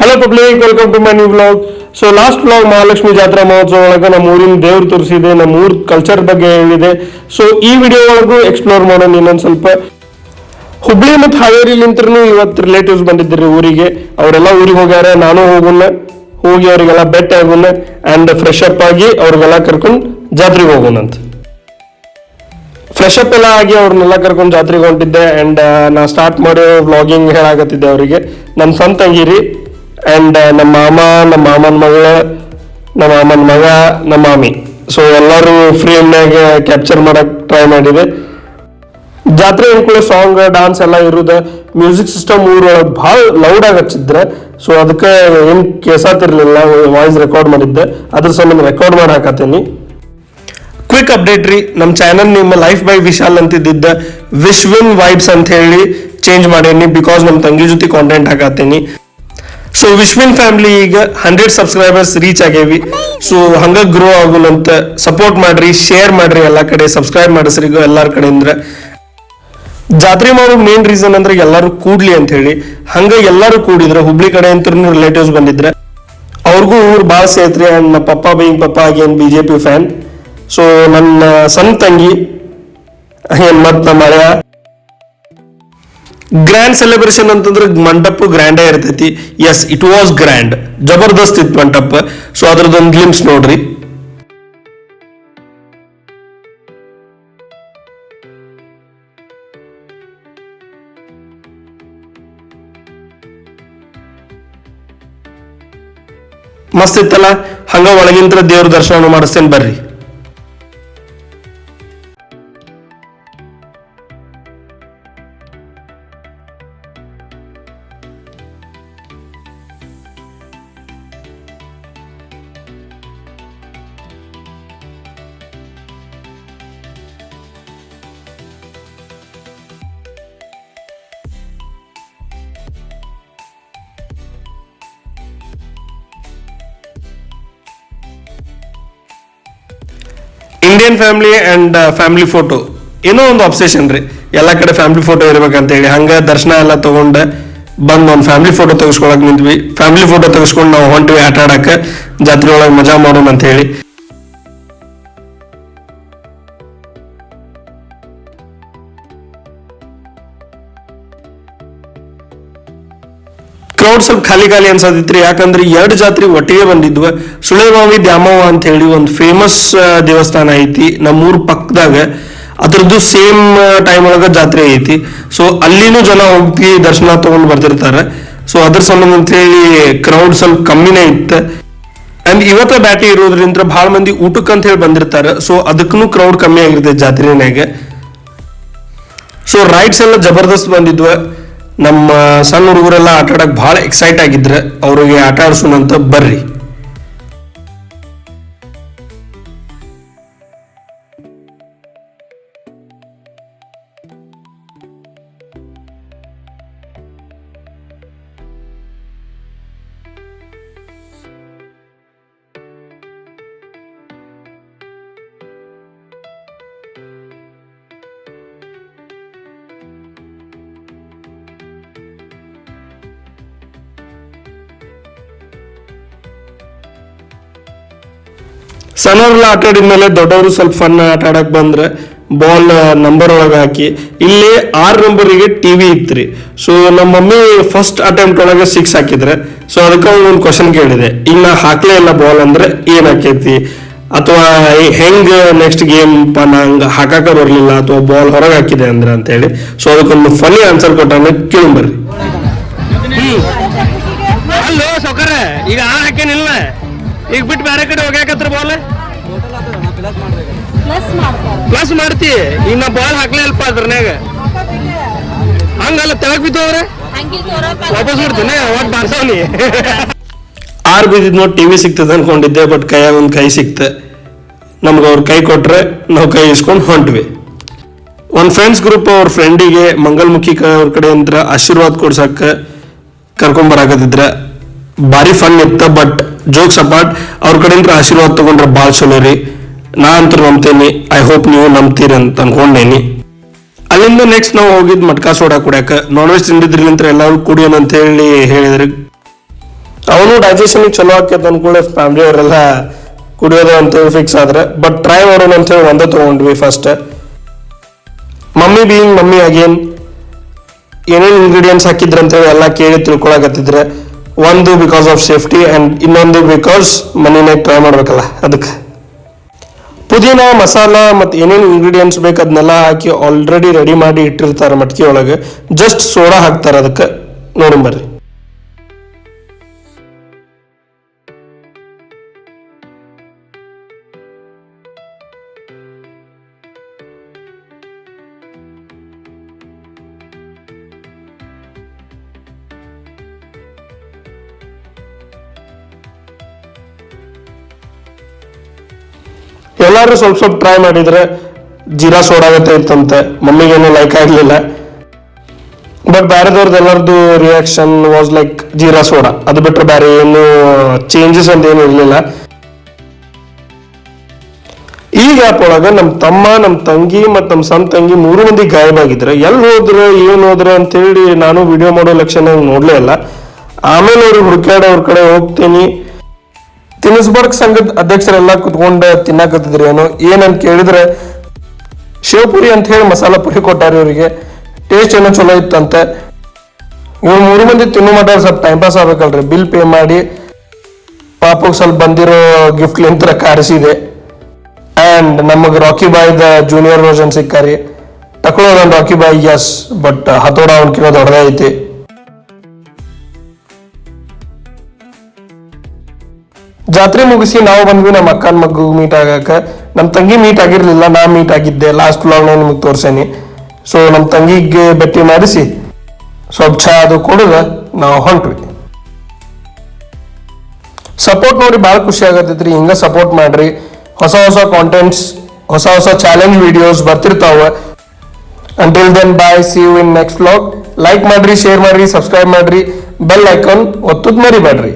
Hello public, welcome to my new vlog. So last vlog Mahalakshmi Jatra Mahotsava ಒಳಗೆ ನಮ್ಮ ಊರಿನ ದೇವ್ರು ತೋರಿಸಿದೆ, ನಮ್ಮ ಊರ್ ಕಲ್ಚರ್ ಬಗ್ಗೆ ಹೇಳಿದೆ. ಸೊ ಈ ವಿಡಿಯೋ ಒಳಗೂ ಎಕ್ಸ್ಪ್ಲೋರ್ ಮಾಡೋಣ ಇನ್ನೊಂದು ಸ್ವಲ್ಪ. ಹುಬ್ಳಿ ಮತ್ತು ಹಾವೇರಿಲಿಂತ್ರನು ಇವತ್ತು ರಿಲೇಟಿವ್ಸ್ ಬಂದಿದ್ದರು ಊರಿಗೆ. ಅವರೆಲ್ಲ ಊರಿಗೆ ಹೋಗ್ಯಾರ, ನಾನು ಹೋಗಿ ಅವರಿಗೆಲ್ಲ ಬೆಟ್ಟ ಆಗೋಣ ಅಂಡ್ ಫ್ರೆಶ್ ಅಪ್ ಆಗಿ ಅವ್ರಿಗೆಲ್ಲ ಕರ್ಕೊಂಡು ಜಾತ್ರೆಗೆ ಹೋಗೋಣ ಅಂತ. ಫ್ರೆಶ್ ಅಪ್ ಎಲ್ಲ ಆಗಿ ಅವ್ರನ್ನೆಲ್ಲ ಕರ್ಕೊಂಡು ಜಾತ್ರೆಗೆ ಹೊಂಟಿದ್ದೆ. ಅಂಡ್ ನಾ ಸ್ಟಾರ್ಟ್ ಮಾಡೋ ವ್ಲಾಗಿಂಗ್ ಹೇಳಾಕತ್ತಿದ್ದೆ ಅವರಿಗೆ. ನನ್ನ ಸ್ವಂತ ತಂಗಿರಿ ಅಂಡ್ ನಮ್ಮ ಮಾಮ, ನಮ್ಮ ಮಾಮನ ಮಗಳ, ನಮ್ಮ ಮಾಮನ ಮಗ, ನಮ್ಮ ಮಾಮಿ. ಸೊ ಎಲ್ಲರೂ ಫ್ರೇಮ್ನಾಗ ಕ್ಯಾಪ್ಚರ್ ಮಾಡಕ್ ಟ್ರೈ ಮಾಡಿದೆ. ಜಾತ್ರೆ ಕೂಡ ಸಾಂಗ್ ಡಾನ್ಸ್ ಎಲ್ಲ ಇರುದ. ಮ್ಯೂಸಿಕ್ ಸಿಸ್ಟಮ್ ಊರೊಳಗೆ ಭಾಳ ಲೌಡ್ ಆಗಿ ಹಚ್ಚಿದ್ರೆ, ಸೊ ಅದಕ್ಕೆ ಏನು ಕೇಸಾತಿರ್ಲಿಲ್ಲ. ವಾಯ್ಸ್ ರೆಕಾರ್ಡ್ ಮಾಡಿದ್ದೆ, ಅದ್ರ ಸಂಬಂಧ ರೆಕಾರ್ಡ್ ಮಾಡಿ ಹಾಕತ್ತೀನಿ. ಕ್ವಿಕ್ ಅಪ್ಡೇಟ್ ರೀ, ನಮ್ಮ ಚಾನಲ್ ನಿಮ್ಮ ಲೈಫ್ ಬೈ ವಿಶಾಲ್ ಅಂತಿದ್ದ ವಿಶ್ವಿನ್ ವೈಬ್ಸ್ ಅಂತ ಹೇಳಿ ಚೇಂಜ್ ಮಾಡೀನಿ. ಬಿಕಾಸ್ ನಮ್ಮ ತಂಗಿ ಜೊತೆ ಕಾಂಟೆಂಟ್ ಹಾಕತ್ತೀನಿ. ಸೊ ವಿಶ್ವಿನ್ ಫ್ಯಾಮಿಲಿ ಈಗ 100 ಸಬ್ಸ್ಕ್ರೈಬರ್ಸ್ ರೀಚ್ ಆಗೇವಿ. ಸೊ ಹಂಗ ಗ್ರೋ ಆಗೋಣಂತ ಸಪೋರ್ಟ್ ಮಾಡ್ರಿ, ಶೇರ್ ಮಾಡ್ರಿ, ಎಲ್ಲ ಕಡೆ ಸಬ್ಸ್ಕ್ರೈಬ್ ಮಾಡಿಸ್ರಿ ಎಲ್ಲಾರ ಕಡೆಯಿಂದ. ಜಾತ್ರೆ ಮಾಡೋ ಮೇನ್ ರೀಸನ್ ಅಂದ್ರೆ ಎಲ್ಲರೂ ಕೂಡ್ಲಿ ಅಂತ ಹೇಳಿ. ಹಂಗ ಎಲ್ಲರೂ ಕೂಡಿದ್ರೆ ಹುಬ್ಳಿ ಕಡೆ ಅಂತ ರಿಲೇಟಿವ್ಸ್ ಬಂದಿದ್ರೆ ಅವ್ರಿಗೂ ಊರು ಭಾಳ ಸೇತ್ರಿ. ಅಂಡ್ ನಮ್ಮ ಪಪ್ಪ ಆಗೇನ್ BJP ಫ್ಯಾನ್. ಸೊ ನನ್ನ ಸಣ್ಣ ತಂಗಿ ಮತ್ ನಮ್ಮ ಮಳೆಯ ಗ್ರ್ಯಾಂಡ್ ಸೆಲೆಬ್ರೇಷನ್ ಅಂತಂದ್ರೆ ಮಂಟಪ ಗ್ರ್ಯಾಂಡೇ ಇರ್ತೈತಿ. ಎಸ್, ಇಟ್ ವಾಸ್ ಗ್ರ್ಯಾಂಡ್, ಜಬರ್ದಸ್ತ್ ಇತ್ತು ಮಂಟಪ. ಸೊ ಅದ್ರದ್ದೊಂದು ಗ್ಲಿಮ್ಸ್ ನೋಡ್ರಿ. ಮಸ್ತ್ ಇತ್ತಲ್ಲ. ಹಂಗ ಒಳಗಿಂತ್ರ ದೇವ್ರ ದರ್ಶನ ಮಾಡಿಸ್ತೇನೆ ಬರ್ರಿ. Indian family and family photo ಏನೋ ಒಂದು ಅಬ್ಸೆಷನ್ ರೀ. ಎಲ್ಲ ಕಡೆ ಫ್ಯಾಮಿಲಿ ಫೋಟೋ ಇರ್ಬೇಕಂತ ಹೇಳಿ ಹಂಗ ದರ್ಶನ ಎಲ್ಲ ತಗೊಂಡ ಬಂದ್ ಒಂದು ಫ್ಯಾಮಿಲಿ ಫೋಟೋ ತೆಗೆಸ್ಕೊಳಕ್ ನಿಂತ್ವಿ. ಫ್ಯಾಮಿಲಿ ಫೋಟೋ ತೆಗೆಸ್ಕೊಂಡು ನಾವು ಹೊಂಟಿವಿ ಆಟ ಆಡಕ, ಜಾತ್ರೆ ಒಳಗೆ ಮಜಾ ಮಾಡೋಣ ಅಂತ ಹೇಳಿ. ಕ್ರೌಡ್ ಸ್ವಲ್ಪ ಖಾಲಿ ಅನ್ಸತಿತ್ರಿ. ಯಾಕಂದ್ರೆ 2 ಜಾತ್ರೆ ಒಟ್ಟಿಗೆ ಬಂದಿದ್ವ. ಸುಳೆಮಾವಿ ದ್ಯಾಮವ್ವ ಅಂತ ಹೇಳಿ ಒಂದು ಫೇಮಸ್ ದೇವಸ್ಥಾನ ಐತಿ ನಮ್ಮೂರ್ ಪಕ್ಕದಾಗ. ಅದ್ರದ್ದು ಸೇಮ್ ಟೈಮ್ ಒಳಗ ಜಾತ್ರೆ ಐತಿ. ಸೊ ಅಲ್ಲಿನೂ ಜನ ಹೋಗಿ ದರ್ಶನ ತಗೊಂಡು ಬರ್ತಿರ್ತಾರೆ. ಸೊ ಅದ್ರ ಸಂಬಂಧ ಅಂತ ಹೇಳಿ ಕ್ರೌಡ್ ಸ್ವಲ್ಪ ಕಮ್ಮಿನೇ ಇತ್ತು. ಅಂಡ್ ಇವತ್ತ ಬ್ಯಾಟಿ ಇರೋದ್ರಿಂದ ಬಹಳ ಮಂದಿ ಊಟಕ್ಕೆ ಅಂತ ಹೇಳಿ ಬಂದಿರ್ತಾರೆ. ಸೊ ಅದಕ್ಕೂ ಕ್ರೌಡ್ ಕಮ್ಮಿ ಆಗಿರ್ತೈತೆ ಜಾತ್ರೆನಾಗ. ಸೊ ರೈಡ್ಸ್ ಎಲ್ಲ ಜಬರ್ದಸ್ತ್ ಬಂದಿದ್ವ. ನಮ್ಮ ಸಣ್ಣ ಹುಡುಗರೆಲ್ಲ ಆಟ ಆಡಕ್ ಬಹಳ ಎಕ್ಸೈಟ್ ಆಗಿದ್ರೆ ಅವ್ರಿಗೆ ಆಟ ಆಡ್ಸೋಣಂತ ಬರ್ರಿ. ಸಣ್ಣವ್ರೆಲ್ಲ ಆಟ ಆಡಿದ್ಮೇಲೆ ದೊಡ್ಡವರು ಸ್ವಲ್ಪ ಫನ್ ಆಟ ಆಡಕ್ ಬಂದ್ರೆ ಬಾಲ್ ನಂಬರ್ ಒಳಗೆ ಹಾಕಿ, ಇಲ್ಲಿ 6 ನಂಬರಿಗೆ ಟಿವಿ ಇತ್ರಿ. ಸೊ ನಮ್ಮ ಮಮ್ಮಿ ಫಸ್ಟ್ ಅಟೆಂಪ್ಟ್ ಒಳಗೆ 6 ಹಾಕಿದ್ರೆ. ಸೊ ಅದಕ್ಕೆ ಒಂದು ಕ್ವಶನ್ ಕೇಳಿದೆ, ಈಗ ನಾ ಹಾಕ್ಲೇ ಇಲ್ಲ ಬಾಲ್ ಅಂದ್ರೆ ಏನ್ ಹಾಕೈತಿ, ಅಥವಾ ಹೆಂಗ್ ನೆಕ್ಸ್ಟ್ ಗೇಮ್ ನಂಗೆ ಹಾಕಾಕ ಬರ್ಲಿಲ್ಲ, ಅಥವಾ ಬಾಲ್ ಹೊರಗೆ ಹಾಕಿದೆ ಅಂದ್ರೆ ಅಂತ ಹೇಳಿ. ಸೊ ಅದಕ್ಕೊಂದು ಫನಿ ಆನ್ಸರ್ ಕೊಟ್ಟಾನೆ, ಕೇಳ್ಬರ್ರಿ. ಅಲ್ಲೋ ಸೌಕರ, ಈಗ ಹಾಕೇನಿಲ್ಲ, ಈಗ ಬಿಟ್ಟು ಬೇರೆ ಕಡೆ ಹೋಗ್ಯಾಕತ್ರ ಬಾಲ್ ಪ್ಲಸ್ ಮಾಡ್ತಿ. ಈಗ ನಾ ಬಾಲ್ ಹಾಕ್ಲೇ ಅಲ್ಪ ಅದ್ರನ್ಯಾಗ, ಹಂಗಲ್ಲ ತೆಳಕ್ ಬಿದ್ದವ್ರೆ ವಾಪಸ್ ಬಿಡ್ತೇನೆ ಒಟ್ಟು ಬಾರ್ಸವ್ನಿ. 6 ಬಿದ್ದಿದ್ ನೋಡಿ ಟಿವಿ ಸಿಗ್ತದೆ ಅನ್ಕೊಂಡಿದ್ದೆ. ಬಟ್ ಕೈಯಾಗ ಒಂದು ಕೈ ಸಿಕ್ತೆ ನಮ್ಗೆ. ಅವ್ರ ಕೈ ಕೊಟ್ರೆ ನಾವು ಕೈ ಇಸ್ಕೊಂಡು ಹೊಂಟ್ವಿ. ಒಂದು ಫ್ರೆಂಡ್ಸ್ ಗ್ರೂಪ್ ಅವ್ರ ಫ್ರೆಂಡಿಗೆ ಮಂಗಲ್ಮುಖಿ ಅವ್ರ ಕಡೆ ಅಂತ ಆಶೀರ್ವಾದ ಕೊಡ್ಸಕ್ಕ ಕರ್ಕೊಂಬರಾಕತ್ತಿದ್ರೆ ಭಾರಿ ಫನ್ ಇತ್ತು. ಬಟ್ ಜೋಕ್ಸ್ ಅಪಾರ್ಟ್, ಅವ್ರ ಕಡೆಯಿಂದ ಆಶೀರ್ವಾದ ತಗೊಂಡ್ರೆ ಭಾಳ ಚಲೋ ರೀ. ನಾ ಅಂತೂ ನಂಬ್ತೇನಿ. ಐ ಹೋಪ್ ನೀವು ನಂಬ್ತೀರಿ ಅಂತ ಅನ್ಕೊಂಡೇನಿ. ಅಲ್ಲಿಂದ ನೆಕ್ಸ್ಟ್ ನಾವು ಹೋಗಿದ್ ಮಟ್ಕಾ ಸೋಡಾ ಕುಡಿಯಾಕ. ನಾನ್ ವೆಜ್ ತಿಂದಿದ್ರಿಲಿಂತ್ರ ಎಲ್ಲರೂ ಕುಡಿಯೋಣ ಅಂತ ಹೇಳಿ ಹೇಳಿದ್ರಿ. ಡೈಜೆಷನ್ ಚಲೋ ಆಕೈತೆ ಅನ್ಕೊಳ್ಳಿ ಫ್ಯಾಮಿಲಿ ಅವರೆಲ್ಲ ಕುಡಿಯೋದು ಅಂತೇಳಿ ಫಿಕ್ಸ್ ಆದ್ರೆ ಬಟ್ ಟ್ರೈ ಮಾಡೋಣ ಅಂತೇಳಿ ಒಂದೇ ತೊಗೊಂಡ್ವಿ first. Mummy being mummy again ಏನೇನು ಇಂಗ್ರೀಡಿಯೆಂಟ್ಸ್ ಹಾಕಿದ್ರು ಅಂತೇಳಿ ಎಲ್ಲ ಕೇಳಿ ತಿಳ್ಕೊಳಕತ್ತಿದ್ರೆ, ಒಂದು ಬಿಕಾಸ್ ಆಫ್ ಸೇಫ್ಟಿ ಆ್ಯಂಡ್ ಇನ್ನೊಂದು ಬಿಕಾಸ್ ಮನಿನಾಗ ಟ್ರೈ ಮಾಡ್ಬೇಕಲ್ಲ ಅದಕ್ಕೆ. ಪುದೀನ ಮಸಾಲ ಮತ್ತು ಏನೇನು ಇಂಗ್ರೀಡಿಯೆಂಟ್ಸ್ ಬೇಕು ಅದನ್ನೆಲ್ಲ ಹಾಕಿ ಆಲ್ರೆಡಿ ರೆಡಿ ಮಾಡಿ ಇಟ್ಟಿರ್ತಾರೆ ಮಟ್ಕಿ ಒಳಗೆ. ಜಸ್ಟ್ ಸೋಡಾ ಹಾಕ್ತಾರೆ ಅದಕ್ಕೆ. ನೋಡಿ ಬರ್ರಿ. ಎಲ್ಲರೂ ಸ್ವಲ್ಪ ಸ್ವಲ್ಪ ಟ್ರೈ ಮಾಡಿದ್ರೆ ಜೀರಾ ಸೋಡಾ ಇತ್ತಂತೆ. ಮಮ್ಮಿಗೇನು ಲೈಕ್ ಆಗಲಿಲ್ಲ. ಬಟ್ ಬೇರೆದವ್ರದ್ದು ಎಲ್ಲರದ್ದು reaction was like jeera soda. ಅದು ಬಿಟ್ಟರೆ ಬೇರೆ ಏನು ಚೇಂಜಸ್ ಅಂತ ಏನು ಇರಲಿಲ್ಲ. ಈ ಗ್ಯಾಪ್ ಒಳಗೆ ನಮ್ಮ ತಮ್ಮ, ನಮ್ಮ ತಂಗಿ ಮತ್ತು ನಮ್ಮ ಸಣ್ಣ ತಂಗಿ 3 ಮಂದಿ ಗಾಯಬಾಗಿದ್ರೆ ಎಲ್ಲಿ ಹೋದ್ರೆ ಏನು ಹೋದ್ರೆ ಅಂತೇಳಿ ನಾನು ವಿಡಿಯೋ ಮಾಡೋ ಲಕ್ಷಣ ನೋಡಲೇ ಇಲ್ಲ. ಆಮೇಲೆ ಅವ್ರಿಗೆ ಹುಡುಕಾಡಿ ಅವ್ರ ಕಡೆ ಹೋಗ್ತೀನಿ. ತಿನಿಸ್ಬರ್ಗ್ ಸಂಘದ ಅಧ್ಯಕ್ಷರೆಲ್ಲ ಕುತ್ಕೊಂಡು ತಿನ್ನಕತ್ತಿದ್ರು. ಏನಂತ ಕೇಳಿದ್ರೆ ಶಿವಪುರಿ ಅಂತ ಹೇಳಿ ಮಸಾಲ ಪುರಿ ಕೊಟ್ಟಾರೆ ಇವರಿಗೆ. ಟೇಸ್ಟ್ ಏನೋ ಚಲೋ ಇತ್ತಂತೆ. ಇವ್ರು 3 ಮಂದಿ ತಿನ್ನೋ ಮಟ್ಟ ಸ್ವಲ್ಪ ಟೈಮ್ ಪಾಸ್ ಆಗ್ಬೇಕಲ್ರಿ. ಬಿಲ್ ಪೇ ಮಾಡಿ ಪಾಪಗೆ ಸ್ವಲ್ಪ ಬಂದಿರೋ ಗಿಫ್ಟ್ ಲಿಂತ್ರ ಕಾರಿಸಿದೆ. ಆ್ಯಂಡ್ ನಮಗೆ ರಾಕಿ ಬಾಯ್ದ ಜೂನಿಯರ್ ವರ್ಷನ್ ಸಿಕ್ಕಾರಿ. ತಕೊಳ್ಳೋ ನಾನು ರಾಕಿ ಬಾಯ್ ಎಸ್, ಬಟ್ ಹತೋಡ ಅವ್ನಕಿನ್ನ ದೊಡ್ಡದೇ ಐತಿ. ಜಾತ್ರೆ ಮುಗಿಸಿ ನಾವು ಬಂದ್ವಿ ನಮ್ಮ ಅಕ್ಕನ ಮಗು ಮೀಟ್ ಆಗಾಕ. ನಮ್ಮ ತಂಗಿ ಮೀಟ್ ಆಗಿರ್ಲಿಲ್ಲ, ನಾ ಮೀಟ್ ಆಗಿದ್ದೆ. ಲಾಸ್ಟ್ ವ್ಲಾಗ್ ನಿಮಗೆ ತೋರ್ಸೇನಿ. ಸೊ ನಮ್ಮ ತಂಗಿಗೆ ಭೇಟಿ ಮಾಡಿಸಿ ಸ್ವಲ್ಪ ಚಾ ಅದು ಕೊಡುದ ನಾವು ಹೊಂಟ್ವಿ. ಸಪೋರ್ಟ್ ನೋಡಿ ಭಾಳ ಖುಷಿ ಆಗತ್ತೈತ್ರಿ. ಹಿಂಗ ಸಪೋರ್ಟ್ ಮಾಡ್ರಿ. ಹೊಸ ಹೊಸ ಕಾಂಟೆಂಟ್ಸ್, ಹೊಸ ಹೊಸ ಚಾಲೆಂಜ್ ವಿಡಿಯೋಸ್ ಬರ್ತಿರ್ತಾವ. Until then bye, see you in next vlog. Like ಮಾಡ್ರಿ, ಶೇರ್ ಮಾಡ್ರಿ, ಸಬ್ಸ್ಕ್ರೈಬ್ ಮಾಡ್ರಿ, ಬೆಲ್ ಐಕಾನ್ ಒತ್ತುದ್ ಮರಿಬೇಡ್ರಿ.